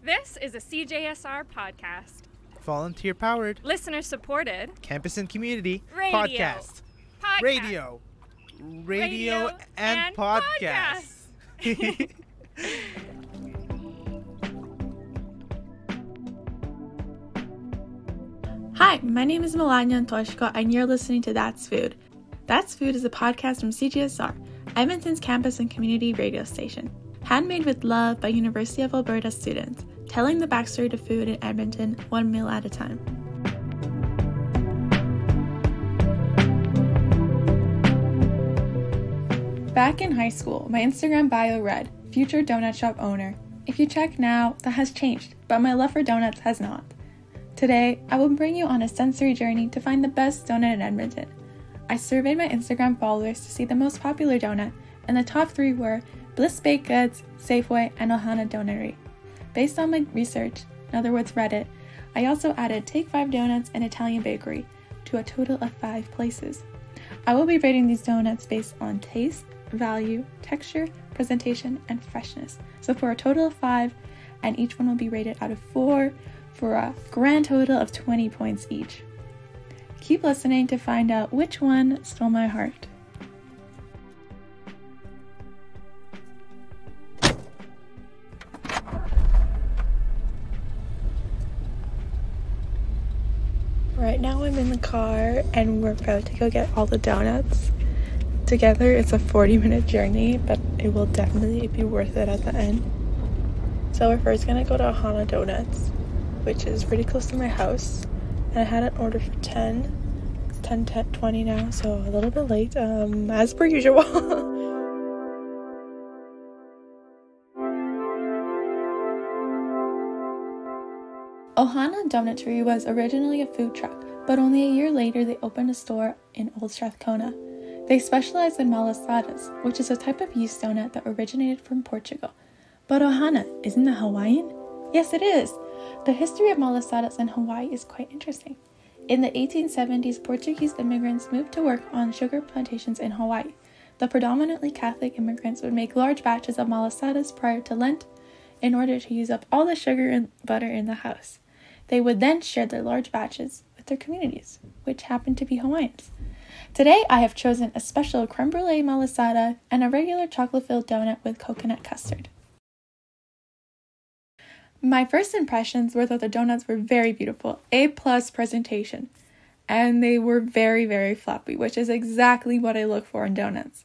This is a CJSR podcast. Volunteer powered. Listener supported. Campus and community. Radio. Podcast. Radio and podcasts. Hi, my name is Melania Antoshko, and you're listening to That's Food. That's Food is a podcast from CJSR, Edmonton's campus and community radio station. Handmade with love by University of Alberta students, telling the backstory to food in Edmonton one meal at a time. Back in high school, my Instagram bio read, Future Donut Shop Owner. If you check now, that has changed, but my love for donuts has not. Today, I will bring you on a sensory journey to find the best donut in Edmonton. I surveyed my Instagram followers to see the most popular donut, and the top 3 were Bliss Baked Goods, Safeway, and Ohana Dominatory. Based on my research, in other words Reddit, I also added TakeFive Donuts and Italian Bakery to a total of 5 places. I will be rating these donuts based on taste, value, texture, presentation, and freshness. So for a total of 5, and each one will be rated out of 4 for a grand total of 20 points each. Keep listening to find out which one stole my heart. Right now I'm in the car and we're about to go get all the donuts. Together it's a 40-minute journey, but it will definitely be worth it at the end. So we're first gonna go to Ohana Donuts, which is pretty close to my house. And I had an order for 10. It's 10:20 now, so a little bit late, as per usual. Ohana Dominatory was originally a food truck, but only a year later they opened a store in Old Strathcona. They specialize in malasadas, which is a type of yeast donut that originated from Portugal. But Ohana, isn't that Hawaiian? Yes, it is! The history of malasadas in Hawaii is quite interesting. In the 1870s, Portuguese immigrants moved to work on sugar plantations in Hawaii. The predominantly Catholic immigrants would make large batches of malasadas prior to Lent in order to use up all the sugar and butter in the house. They would then share their large batches with their communities, which happened to be Hawaiians. Today, I have chosen a special creme brulee malasada and a regular chocolate-filled donut with coconut custard. My first impressions were that the donuts were very beautiful, A+ presentation, and they were very, very fluffy, which is exactly what I look for in donuts.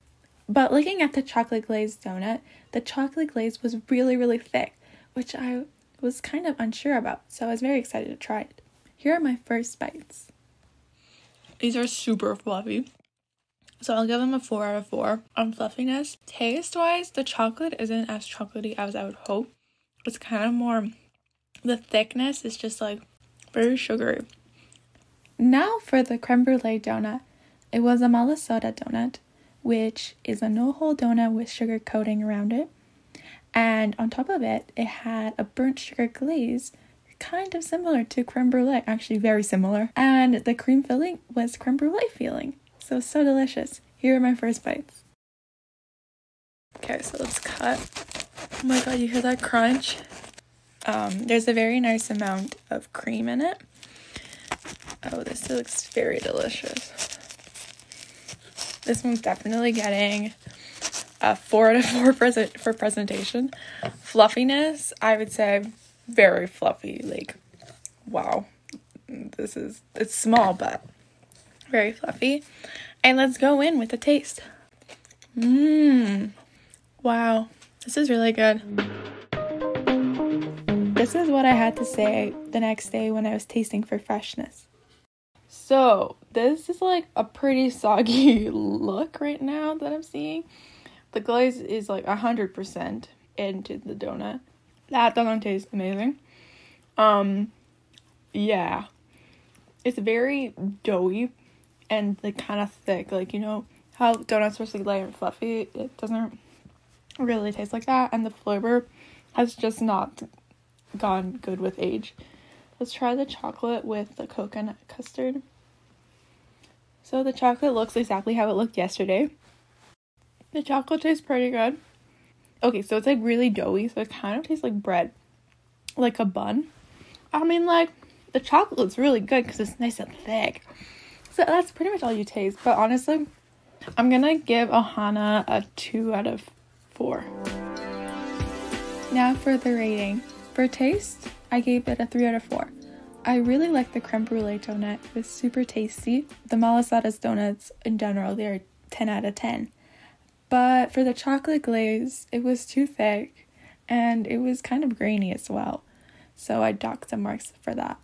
But looking at the chocolate glazed donut, the chocolate glaze was really, really thick, which I was kind of unsure about, so I was very excited to try it. Here are my first bites. These are super fluffy, so I'll give them a 4 out of 4 on fluffiness. Taste-wise, the chocolate isn't as chocolatey as I would hope. It's kind of more, the thickness is just like very sugary. Now for the creme brulee donut. It was a malasada donut, which is a no-hole donut with sugar coating around it. And on top of it, it had a burnt sugar glaze, kind of similar to creme brulee, actually very similar. And the cream filling was creme brulee filling. So delicious. Here are my first bites. Okay, so let's cut. Oh my god, you hear that crunch? There's a very nice amount of cream in it. Oh, this looks very delicious. This one's definitely getting a 4 out of 4 for presentation. Fluffiness, I would say very fluffy. Like, wow. It's small, but very fluffy. And let's go in with the taste. Wow. This is really good. This is what I had to say the next day when I was tasting for freshness. So, this is like a pretty soggy look right now that I'm seeing. The glaze is like 100% into the donut. That donut tastes amazing. Yeah. It's very doughy and like kind of thick. Like, you know how donuts are supposed to be light and fluffy? It doesn't really taste like that, and the flavor has just not gone good with age. Let's try the chocolate with the coconut custard. So the chocolate looks exactly how it looked yesterday. The chocolate tastes pretty good. Okay, so it's like really doughy, so it kind of tastes like bread. like a bun. I mean, like, the chocolate's really good because it's nice and thick. So that's pretty much all you taste. But honestly, I'm gonna give Ohana a 2 out of 4. Now for the rating. For taste, I gave it a 3 out of 4. I really like the creme brulee donut. It's super tasty. The malasadas donuts in general, they're 10 out of 10. But for the chocolate glaze, it was too thick and it was kind of grainy as well. So I docked some marks for that.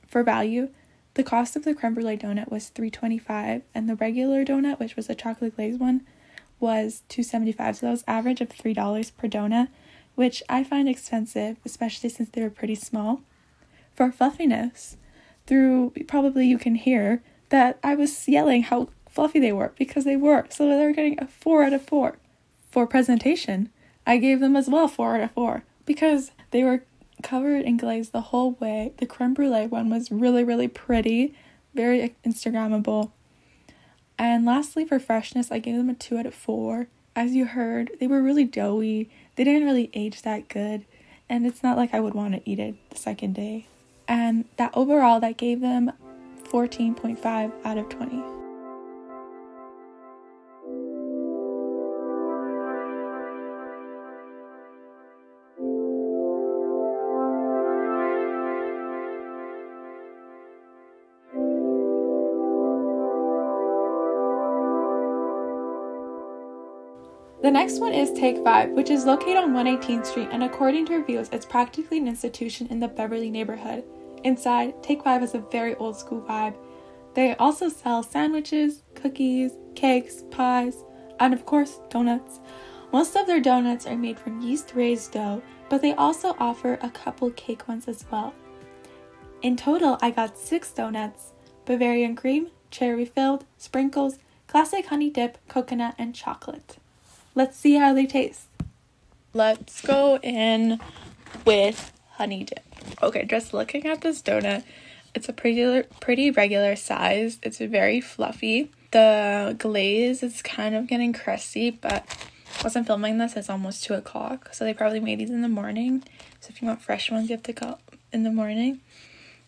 For value, the cost of the creme brulee donut was $3.25 and the regular donut, which was the chocolate glaze one, was $2.75. So that was average of $3 per donut, which I find expensive, especially since they were pretty small. For fluffiness, probably you can hear that I was yelling how fluffy they were because they were. So they were getting a 4 out of 4. For presentation, I gave them as well 4 out of 4 because they were covered in glaze the whole way. The creme brulee one was really, really pretty, very Instagrammable. And lastly, for freshness, I gave them a 2 out of 4. As you heard, they were really doughy. They didn't really age that good. And it's not like I would want to eat it the second day. And that overall, that gave them 14.5 out of 20. The next one is TakeFive, which is located on 118th Street, and according to reviews, it's practically an institution in the Beverly neighborhood. Inside, TakeFive has a very old school vibe. They also sell sandwiches, cookies, cakes, pies, and of course, donuts. Most of their donuts are made from yeast-raised dough, but they also offer a couple cake ones as well. In total, I got 6 donuts: Bavarian cream, cherry-filled, sprinkles, classic honey dip, coconut, and chocolate. Let's see how they taste. Let's go in with honey dip. Okay, just looking at this donut, it's a pretty regular size. It's very fluffy. The glaze is kind of getting crusty, but as I'm filming this, it's almost 2 o'clock. So they probably made these in the morning. So if you want fresh ones, you have to go in the morning.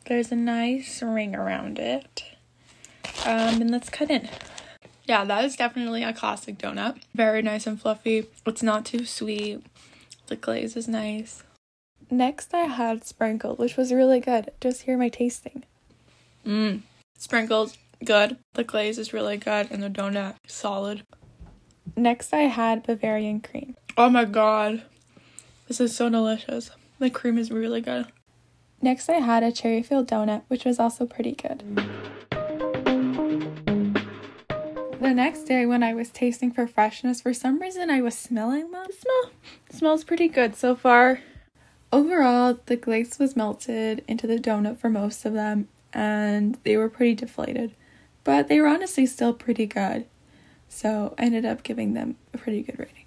There's a nice ring around it. And let's cut in. Yeah, that is definitely a classic donut. Very nice and fluffy. It's not too sweet. The glaze is nice. Next, I had sprinkled, which was really good. Just hear my tasting. Sprinkled, good. The glaze is really good, and the donut, solid. Next, I had Bavarian cream. Oh my god. This is so delicious. The cream is really good. Next, I had a cherry-filled donut, which was also pretty good. The next day when I was tasting for freshness, for some reason I was smelling them. It smells pretty good so far. Overall, the glaze was melted into the donut for most of them, and they were pretty deflated. But they were honestly still pretty good. So I ended up giving them a pretty good rating.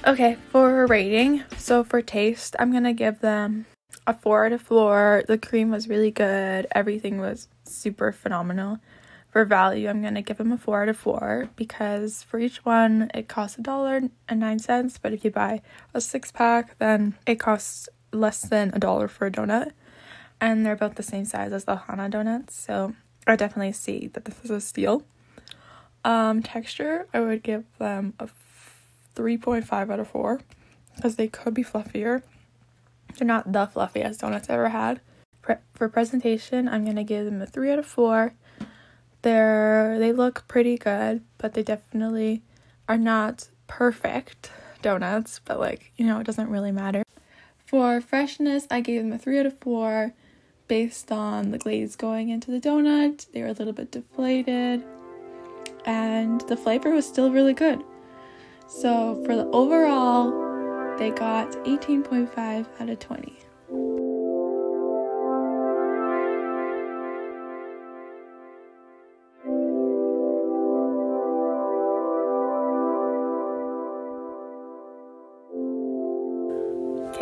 Okay, for rating, so for taste, I'm gonna give them a 4 out of 4. The cream was really good. Everything was super phenomenal. For value, I'm gonna give them a 4 out of 4 because for each one, it costs $1.09. But if you buy a 6-pack, then it costs less than $1 for a donut. And they're about the same size as the Ohana donuts, so I definitely see that this is a steal. Texture, I would give them a 3.5 out of 4 because they could be fluffier. They're not the fluffiest donuts I've ever had. For presentation, I'm going to give them a 3 out of 4. They look pretty good, but they definitely are not perfect donuts, but it doesn't really matter. For freshness, I gave them a 3 out of 4 based on the glaze going into the donut. They were a little bit deflated, and the flavor was still really good. So for the overall, they got 18.5 out of 20.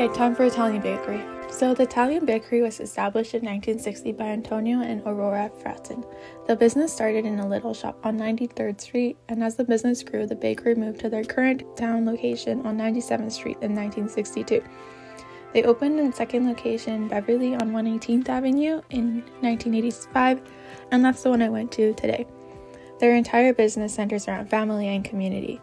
Okay, time for Italian bakery. So the Italian bakery was established in 1960 by Antonio and Aurora Fratton. The business started in a little shop on 93rd Street, and as the business grew, the bakery moved to their current town location on 97th Street in 1962. They opened in second location, Beverly, on 118th Avenue in 1985, and that's the one I went to today. Their entire business centers around family and community.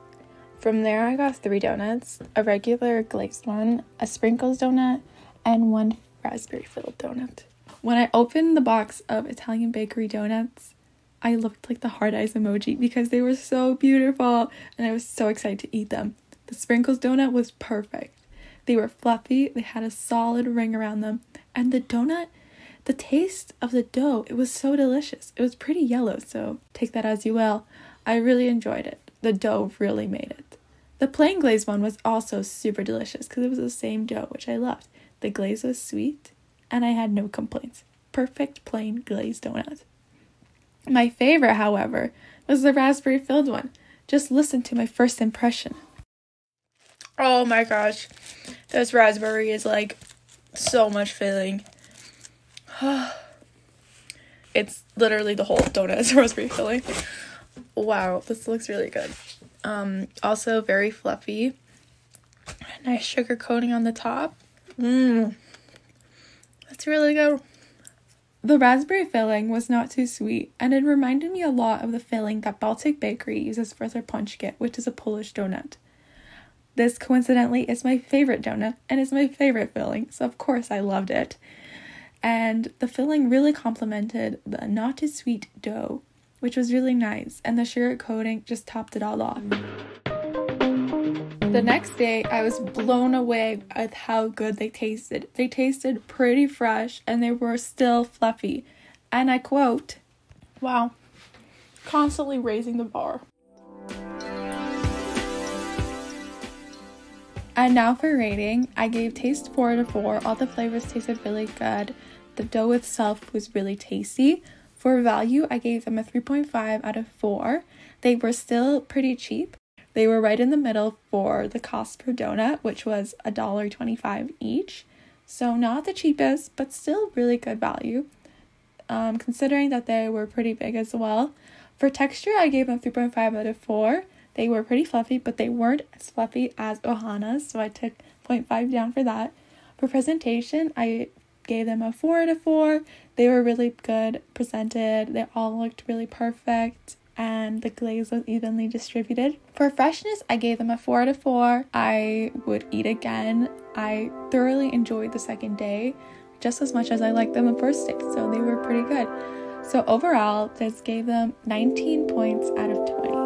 From there, I got 3 donuts, a regular glazed one, a sprinkles donut, and 1 raspberry-filled donut. When I opened the box of Italian bakery donuts, I looked like the heart eyes emoji because they were so beautiful, and I was so excited to eat them. The sprinkles donut was perfect. They were fluffy, they had a solid ring around them, and the donut, the taste of the dough, it was so delicious. It was pretty yellow, so take that as you will. I really enjoyed it. The dough really made it. The plain glazed one was also super delicious because it was the same dough, which I loved. The glaze was sweet, and I had no complaints. Perfect plain glazed donut. My favorite, however, was the raspberry-filled one. Just listen to my first impression. Oh my gosh, this raspberry is like so much filling. It's literally the whole donut is raspberry filling. Wow, this looks really good. Also very fluffy. Nice sugar coating on the top. That's really good. The raspberry filling was not too sweet, and it reminded me a lot of the filling that Baltic Bakery uses for their punchkit, which is a Polish donut. This, coincidentally, is my favorite donut, and is my favorite filling, so of course I loved it. And the filling really complemented the not too sweet dough, which was really nice, and the sugar coating just topped it all off. The next day, I was blown away with how good they tasted. They tasted pretty fresh, and they were still fluffy. And I quote, wow, constantly raising the bar. And now for rating, I gave taste 4 out of 4. All the flavors tasted really good. The dough itself was really tasty. For value, I gave them a 3.5 out of 4. They were still pretty cheap. They were right in the middle for the cost per donut, which was $1.25 each. So not the cheapest, but still really good value, considering that they were pretty big as well. For texture, I gave them 3.5 out of 4. They were pretty fluffy, but they weren't as fluffy as Ohana's, so I took 0.5 down for that. For presentation, I gave them a 4 out of 4. They were really good presented. They all looked really perfect, and the glaze was evenly distributed. For freshness, I gave them a 4 out of 4. I would eat again. I thoroughly enjoyed the second day, just as much as I liked them the first day, so they were pretty good. So overall, this gave them 19 points out of 20.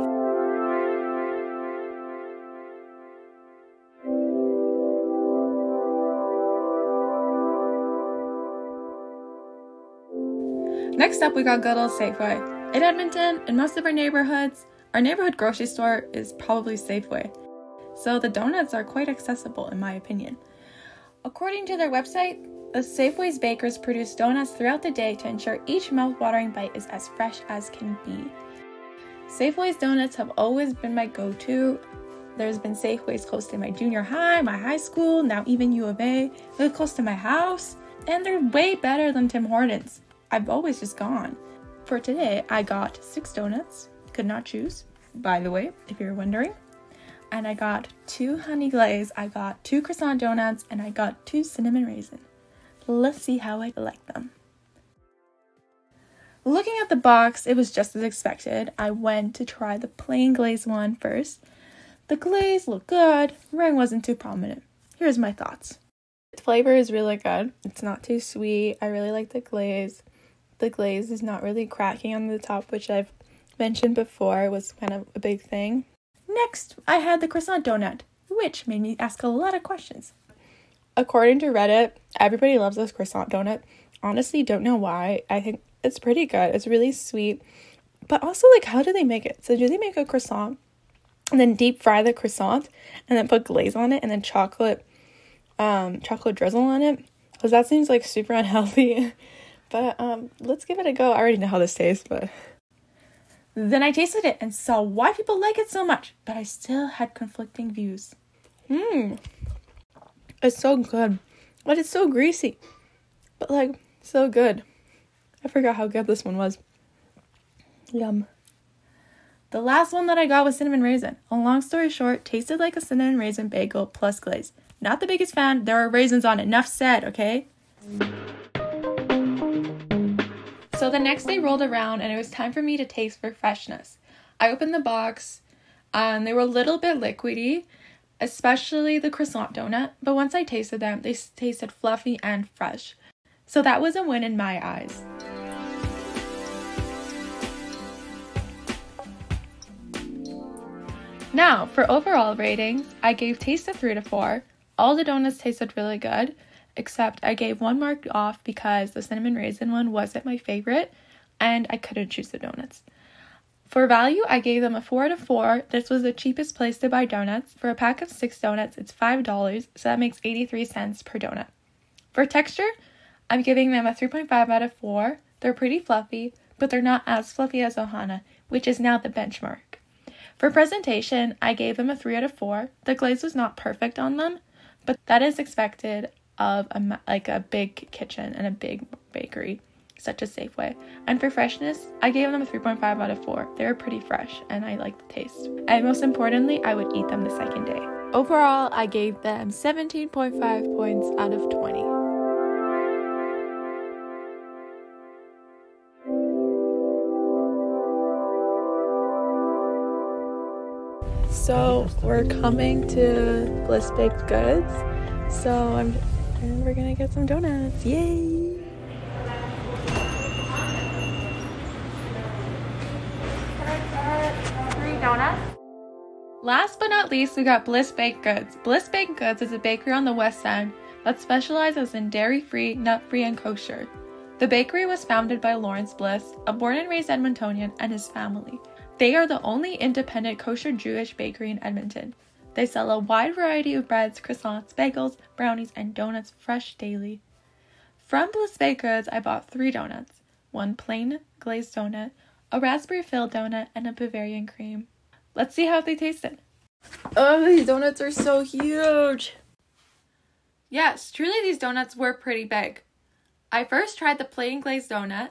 Next up, we got good old Safeway. In Edmonton, in most of our neighborhood grocery store is probably Safeway. So the donuts are quite accessible in my opinion. According to their website, the Safeway's bakers produce donuts throughout the day to ensure each mouth-watering bite is as fresh as can be. Safeway's donuts have always been my go-to. There's been Safeways close to my junior high, my high school, now even U of A. They're close to my house, and they're way better than Tim Hortons. I've always just gone. For today, I got 6 donuts. Could not choose, by the way, if you're wondering. And I got 2 honey glaze, I got 2 croissant donuts, and I got 2 cinnamon raisin. Let's see how I like them. Looking at the box, it was just as expected. I went to try the plain glaze one first. The glaze looked good, ring wasn't too prominent. Here's my thoughts. The flavor is really good. It's not too sweet. I really like the glaze. The glaze is not really cracking on the top, which I've mentioned before was kind of a big thing. Next, I had the croissant donut, which made me ask a lot of questions. According to Reddit, everybody loves this croissant donut. Honestly, don't know why. I think it's pretty good. It's really sweet. But also, like, how do they make it? So do they make a croissant and then deep fry the croissant and then put glaze on it and then chocolate drizzle on it? Because that seems like super unhealthy. But let's give it a go. I already know how this tastes, but... Then I tasted it and saw why people like it so much, but I still had conflicting views. It's so good. But it's so greasy. But, like, so good. I forgot how good this one was. Yum. The last one that I got was cinnamon raisin. A long story short, tasted like a cinnamon raisin bagel plus glaze. Not the biggest fan. There are raisins on it. Enough said, okay? So the next day rolled around and it was time for me to taste for freshness. I opened the box and they were a little bit liquidy, especially the croissant donut. But once I tasted them, they tasted fluffy and fresh. So that was a win in my eyes. Now, for overall ratings, I gave taste a 3 to 4. All the donuts tasted really good, except I gave one mark off because the cinnamon raisin one wasn't my favorite, and I couldn't choose the donuts. For value, I gave them a 4 out of 4. This was the cheapest place to buy donuts. For a pack of 6 donuts, it's $5, so that makes 83 cents per donut. For texture, I'm giving them a 3.5 out of 4. They're pretty fluffy, but they're not as fluffy as Ohana, which is now the benchmark. For presentation, I gave them a 3 out of 4. The glaze was not perfect on them, but that is expected of a big kitchen and a big bakery, such as Safeway. And for freshness, I gave them a 3.5 out of 4. They were pretty fresh, and I liked the taste. And most importantly, I would eat them the second day. Overall, I gave them 17.5 points out of 20. So we're coming to Bliss Baked Goods. So we're gonna get some donuts. Yay! Three donuts. Last but not least, we got Bliss Baked Goods. Bliss Baked Goods is a bakery on the West End that specializes in dairy-free, nut-free, and kosher. The bakery was founded by Lawrence Bliss, a born and raised Edmontonian, and his family. They are the only independent kosher Jewish bakery in Edmonton. They sell a wide variety of breads, croissants, bagels, brownies, and donuts fresh daily. From Bliss Baked Goods, I bought 3 donuts. One plain glazed donut, a raspberry-filled donut, and a Bavarian cream. Let's see how they tasted. Oh, these donuts are so huge! Yes, truly these donuts were pretty big. I first tried the plain glazed donut.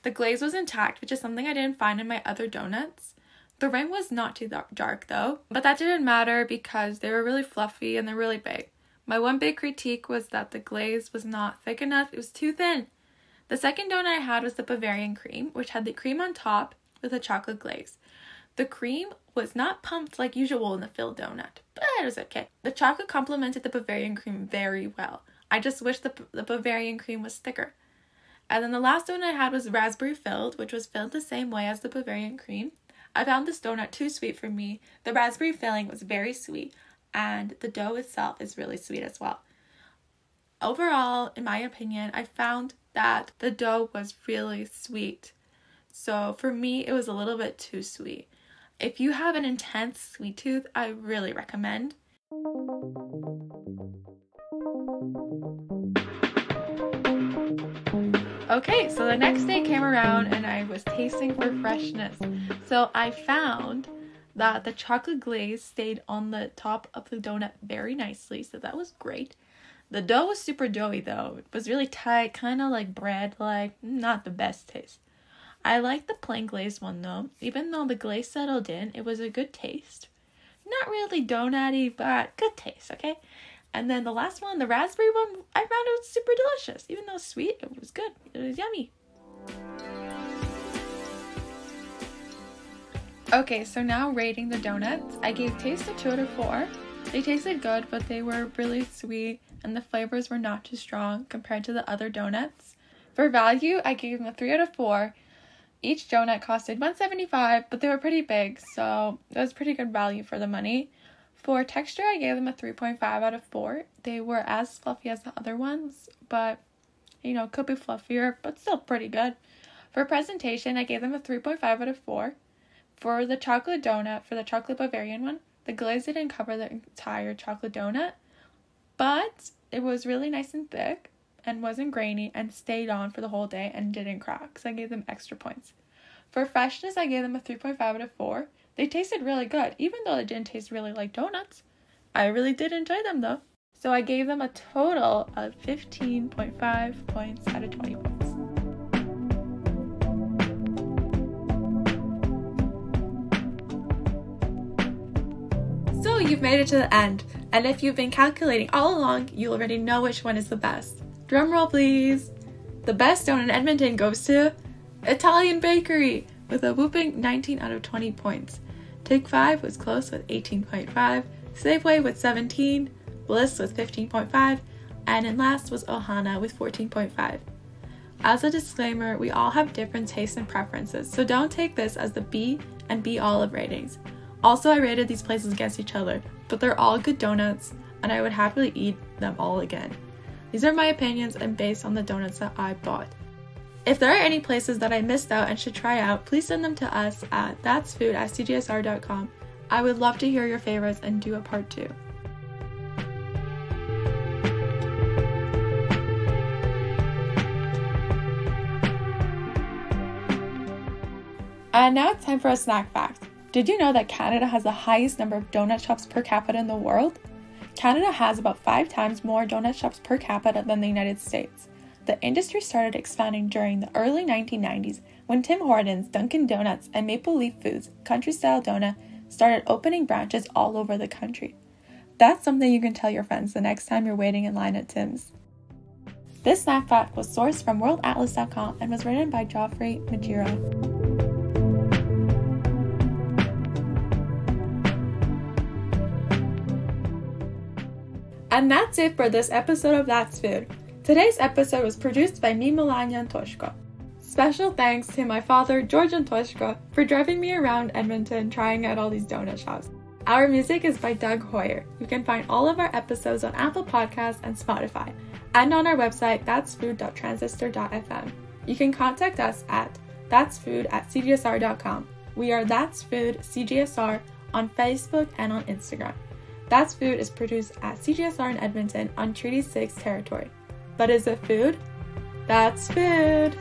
The glaze was intact, which is something I didn't find in my other donuts. The rim was not too dark though, but that didn't matter because they were really fluffy and they're really big. My one big critique was that the glaze was not thick enough, it was too thin. The second donut I had was the Bavarian cream, which had the cream on top with a chocolate glaze. The cream was not pumped like usual in the filled donut, but it was okay. The chocolate complemented the Bavarian cream very well. I just wish the Bavarian cream was thicker. And then the last donut I had was raspberry filled, which was filled the same way as the Bavarian cream. I found this donut too sweet for me. The raspberry filling was very sweet, and the dough itself is really sweet as well. Overall, in my opinion, I found that the dough was really sweet. So for me, it was a little bit too sweet. If you have an intense sweet tooth, I really recommend. Okay, so the next day came around and I was tasting for freshness. So I found that the chocolate glaze stayed on the top of the donut very nicely, so that was great. The dough was super doughy though. It was really tight, kind of like bread, like not the best taste. I liked the plain glazed one though. Even though the glaze settled in, it was a good taste. Not really donut-y, but good taste, okay? And then the last one, the raspberry one, I found it was super delicious. Even though sweet, it was good. It was yummy. Okay, so now rating the donuts. I gave taste a 2 out of 4. They tasted good, but they were really sweet, and the flavors were not too strong compared to the other donuts. For value, I gave them a 3 out of 4. Each donut costed $1.75, but they were pretty big, so it was pretty good value for the money. For texture, I gave them a 3.5 out of 4. They were as fluffy as the other ones, but, you know, could be fluffier, but still pretty good. For presentation, I gave them a 3.5 out of 4. For the chocolate donut, for the chocolate Bavarian one, the glaze didn't cover the entire chocolate donut, but it was really nice and thick and wasn't grainy and stayed on for the whole day and didn't crack, so I gave them extra points. For freshness, I gave them a 3.5 out of 4. They tasted really good, even though they didn't taste really like donuts. I really did enjoy them though. So I gave them a total of 15.5 points out of 20 points. So you've made it to the end, and if you've been calculating all along, you already know which one is the best. Drum roll, please! The best donut in Edmonton goes to Italian Bakery with a whooping 19 out of 20 points. TakeFive was close with 18.5, Safeway with 17, Bliss with 15.5, and in last was Ohana with 14.5. As a disclaimer, we all have different tastes and preferences, so don't take this as the be and be all of ratings. Also, I rated these places against each other, but they're all good donuts, and I would happily eat them all again. These are my opinions and based on the donuts that I bought. If there are any places that I missed out and should try out, please send them to us at thatsfood@cgsr.com. I would love to hear your favorites and do a part 2. And now it's time for a snack fact. Did you know that Canada has the highest number of donut shops per capita in the world? Canada has about 5 times more donut shops per capita than the United States. The industry started expanding during the early 1990s when Tim Hortons, Dunkin' Donuts, and Maple Leaf Foods, Country Style Donut, started opening branches all over the country. That's something you can tell your friends the next time you're waiting in line at Tim's. This snack fact was sourced from worldatlas.com and was written by Joffrey Majiro. And that's it for this episode of That's Food. Today's episode was produced by me, Melania Antoshko. Special thanks to my father, George Antoshko, for driving me around Edmonton trying out all these donut shops. Our music is by Doug Hoyer. You can find all of our episodes on Apple Podcasts and Spotify, and on our website, thatsfood.transistor.fm. You can contact us at thatsfood@cgsr.com. We are That's Food CGSR on Facebook and on Instagram. That's Food is produced at CGSR in Edmonton on Treaty 6 territory. But is it food? That's food!